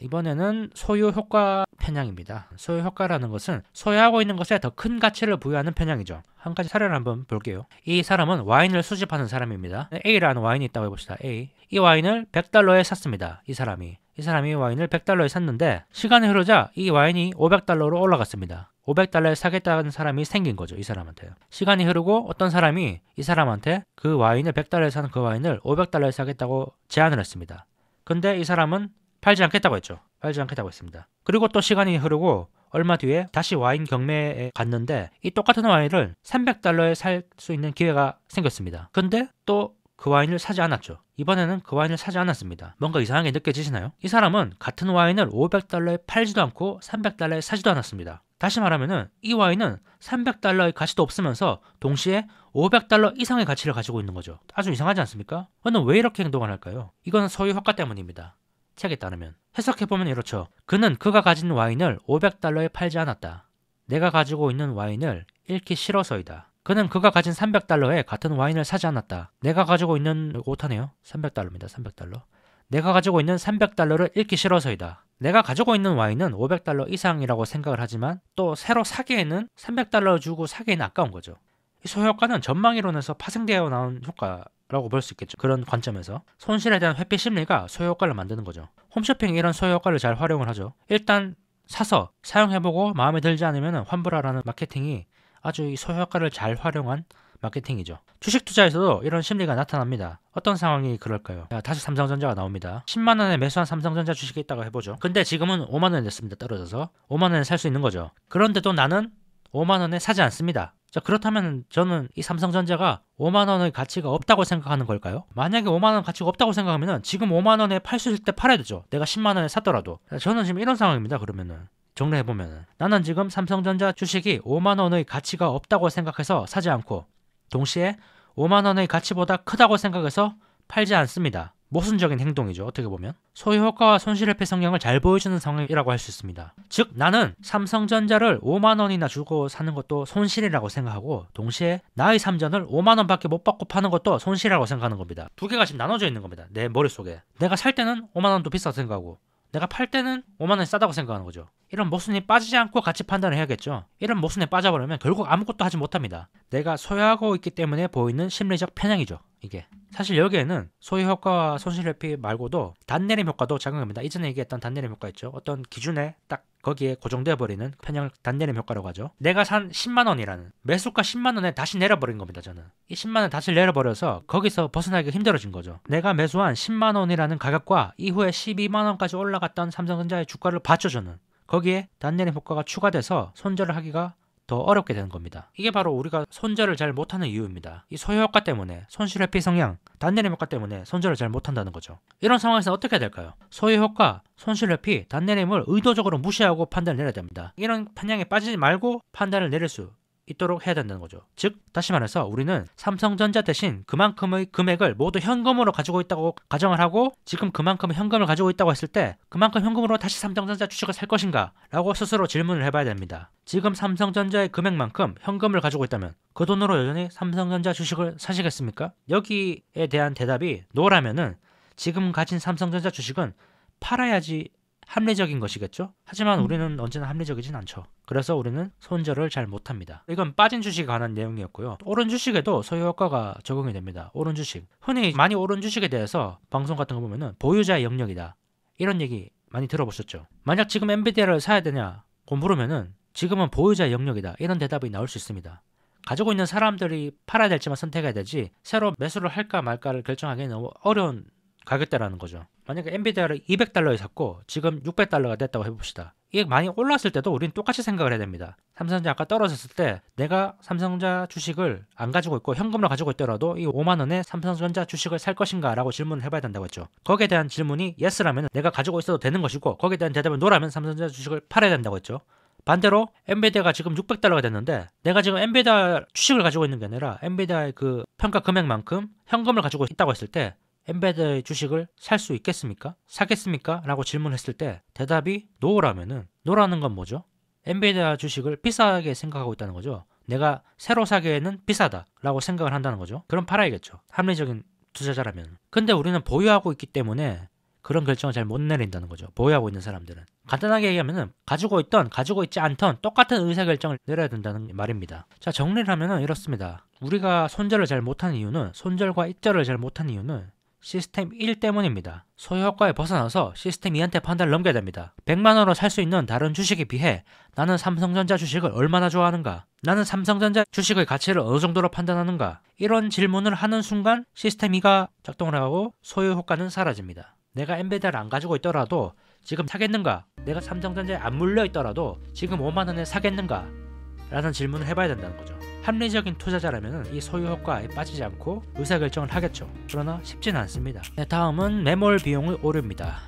이번에는 소유 효과 편향입니다. 소유 효과라는 것은 소유하고 있는 것에 더 큰 가치를 부여하는 편향이죠. 한 가지 사례를 한번 볼게요. 이 사람은 와인을 수집하는 사람입니다. A라는 와인이 있다고 해봅시다. A. 이 와인을 100달러에 샀습니다. 이 사람이 와인을 100달러에 샀는데 시간이 흐르자 이 와인이 500달러로 올라갔습니다. 500달러에 사겠다는 사람이 생긴 거죠. 이 사람한테요. 시간이 흐르고 어떤 사람이 이 사람한테 그 와인을 100달러에 사는 그 와인을 500달러에 사겠다고 제안을 했습니다. 근데 이 사람은 팔지 않겠다고 했죠. 팔지 않겠다고 했습니다. 그리고 또 시간이 흐르고 얼마 뒤에 다시 와인 경매에 갔는데 이 똑같은 와인을 300달러에 살 수 있는 기회가 생겼습니다. 근데 또 그 와인을 사지 않았죠. 이번에는 그 와인을 사지 않았습니다. 뭔가 이상하게 느껴지시나요? 이 사람은 같은 와인을 500달러에 팔지도 않고 300달러에 사지도 않았습니다. 다시 말하면은 이 와인은 300달러의 가치도 없으면서 동시에 500달러 이상의 가치를 가지고 있는 거죠. 아주 이상하지 않습니까? 그는 왜 이렇게 행동을 할까요? 이건 소유 효과 때문입니다. 책에 따르면 해석해보면 이렇죠. 그는 그가 가진 와인을 500달러에 팔지 않았다. 내가 가지고 있는 와인을 잃기 싫어서이다. 그는 그가 가진 300달러에 같은 와인을 사지 않았다. 내가 가지고 있는 오타네요. 300달러입니다. 300달러. 내가 가지고 있는 300달러를 잃기 싫어서이다. 내가 가지고 있는 와인은 500달러 이상이라고 생각을 하지만 또 새로 사기에는 300달러 주고 사기에는 아까운 거죠. 이 소유효과는 전망이론에서 파생되어 나온 효과라고 볼 수 있겠죠. 그런 관점에서 손실에 대한 회피 심리가 소유효과를 만드는 거죠. 홈쇼핑이 이런 소유효과를 잘 활용을 하죠. 일단 사서 사용해보고 마음에 들지 않으면 환불하라는 마케팅이 아주 이 소유효과를 잘 활용한 마케팅이죠. 주식 투자에서도 이런 심리가 나타납니다. 어떤 상황이 그럴까요? 자, 다시 삼성전자가 나옵니다. 10만원에 매수한 삼성전자 주식이 있다고 해보죠. 근데 지금은 5만원이 됐습니다. 떨어져서 5만원에 살 수 있는 거죠. 그런데도 나는 5만원에 사지 않습니다. 자, 그렇다면 저는 이 삼성전자가 5만원의 가치가 없다고 생각하는 걸까요? 만약에 5만원 가치가 없다고 생각하면 지금 5만원에 팔 수 있을 때 팔아야 되죠. 내가 10만원에 샀더라도. 자, 저는 지금 이런 상황입니다. 그러면은 정리해보면은 나는 지금 삼성전자 주식이 5만원의 가치가 없다고 생각해서 사지 않고 동시에 5만원의 가치보다 크다고 생각해서 팔지 않습니다. 모순적인 행동이죠. 어떻게 보면 소유효과와 손실회피 성향을 잘 보여주는 상황이라고 할 수 있습니다. 즉 나는 삼성전자를 5만원이나 주고 사는 것도 손실이라고 생각하고 동시에 나의 삼전을 5만원밖에 못 받고 파는 것도 손실이라고 생각하는 겁니다. 두 개가 지금 나눠져 있는 겁니다. 내 머릿속에 내가 살 때는 5만원도 비싸다고 생각하고 내가 팔 때는 5만원이 싸다고 생각하는 거죠. 이런 모순이 빠지지 않고 같이 판단을 해야겠죠. 이런 모순에 빠져버리면 결국 아무것도 하지 못합니다. 내가 소유하고 있기 때문에 보이는 심리적 편향이죠. 이게 사실 여기에는 소유 효과와 손실회피 말고도 단내림 효과도 작용합니다. 이전에 얘기했던 단내림 효과 있죠. 어떤 기준에 딱 거기에 고정되어 버리는 편향 단내림 효과라고 하죠. 내가 산 10만원이라는 매수가 10만원에 다시 내려버린 겁니다. 저는 이 10만원 다시 내려버려서 거기서 벗어나기가 힘들어진 거죠. 내가 매수한 10만원이라는 가격과 이후에 12만원까지 올라갔던 삼성전자의 주가를 봤죠. 저는 거기에 단내림 효과가 추가돼서 손절을 하기가 더 어렵게 되는 겁니다. 이게 바로 우리가 손절을 잘 못하는 이유입니다. 이 소유효과 때문에 손실회피 성향, 단내림 효과 때문에 손절을 잘 못한다는 거죠. 이런 상황에서 어떻게 해야 될까요? 소유효과, 손실회피, 단내림을 의도적으로 무시하고 판단을 내려야 됩니다. 이런 편향에 빠지지 말고 판단을 내릴 수 있도록 해야 된다는 거죠. 즉 다시 말해서 우리는 삼성전자 대신 그만큼의 금액을 모두 현금으로 가지고 있다고 가정을 하고 지금 그만큼의 현금을 가지고 있다고 했을 때 그만큼 현금으로 다시 삼성전자 주식을 살 것인가 라고 스스로 질문을 해봐야 됩니다. 지금 삼성전자의 금액만큼 현금을 가지고 있다면 그 돈으로 여전히 삼성전자 주식을 사시겠습니까? 여기에 대한 대답이 노라면은 지금 가진 삼성전자 주식은 팔아야지 합리적인 것이겠죠? 하지만 우리는 언제나 합리적이진 않죠. 그래서 우리는 손절을 잘 못합니다. 이건 빠진 주식에 관한 내용이었고요. 오른 주식에도 소유효과가 적용이 됩니다. 오른 주식. 흔히 많이 오른 주식에 대해서 방송 같은 거 보면은 보유자의 영역이다. 이런 얘기 많이 들어보셨죠? 만약 지금 엔비디아를 사야 되냐고 물으면은 지금은 보유자의 영역이다. 이런 대답이 나올 수 있습니다. 가지고 있는 사람들이 팔아야 될지만 선택해야 되지 새로 매수를 할까 말까를 결정하기는 너무 어려운 가격대라는 거죠. 만약에 엔비디아를 200달러에 샀고 지금 600달러가 됐다고 해봅시다. 이게 많이 올랐을 때도 우리는 똑같이 생각을 해야 됩니다. 삼성전자 아까 떨어졌을 때 내가 삼성전자 주식을 안 가지고 있고 현금으로 가지고 있더라도 이 5만원에 삼성전자 주식을 살 것인가 라고 질문을 해봐야 된다고 했죠. 거기에 대한 질문이 yes라면 내가 가지고 있어도 되는 것이고 거기에 대한 대답은 no라면 삼성전자 주식을 팔아야 된다고 했죠. 반대로 엔비디아가 지금 600달러가 됐는데 내가 지금 엔비디아 주식을 가지고 있는 게 아니라 엔비디아의 그 평가 금액만큼 현금을 가지고 있다고 했을 때 엔비디아의 주식을 살 수 있겠습니까? 사겠습니까? 라고 질문했을 때 대답이 노라면은 노라는 건 뭐죠? 엔비디아 주식을 비싸게 생각하고 있다는 거죠. 내가 새로 사기에는 비싸다 라고 생각을 한다는 거죠. 그럼 팔아야겠죠. 합리적인 투자자라면. 근데 우리는 보유하고 있기 때문에 그런 결정을 잘 못 내린다는 거죠. 보유하고 있는 사람들은. 간단하게 얘기하면은 가지고 있던 가지고 있지 않던 똑같은 의사결정을 내려야 된다는 말입니다. 자, 정리를 하면은 이렇습니다. 우리가 손절을 잘 못한 이유는, 손절과 입절을 잘 못한 이유는 시스템 1 때문입니다. 소유 효과에 벗어나서 시스템 2한테 판단을 넘겨야 됩니다. 100만원으로 살 수 있는 다른 주식에 비해 나는 삼성전자 주식을 얼마나 좋아하는가? 나는 삼성전자 주식의 가치를 어느 정도로 판단하는가? 이런 질문을 하는 순간 시스템 2가 작동을 하고 소유 효과는 사라집니다. 내가 엔비디아를 안 가지고 있더라도 지금 사겠는가? 내가 삼성전자에 안 물려 있더라도 지금 5만원에 사겠는가? 라는 질문을 해봐야 된다는 거죠. 합리적인 투자자라면 이 소유 효과에 빠지지 않고 의사결정을 하겠죠. 그러나 쉽지는 않습니다. 네, 다음은 매몰 비용의 오류입니다.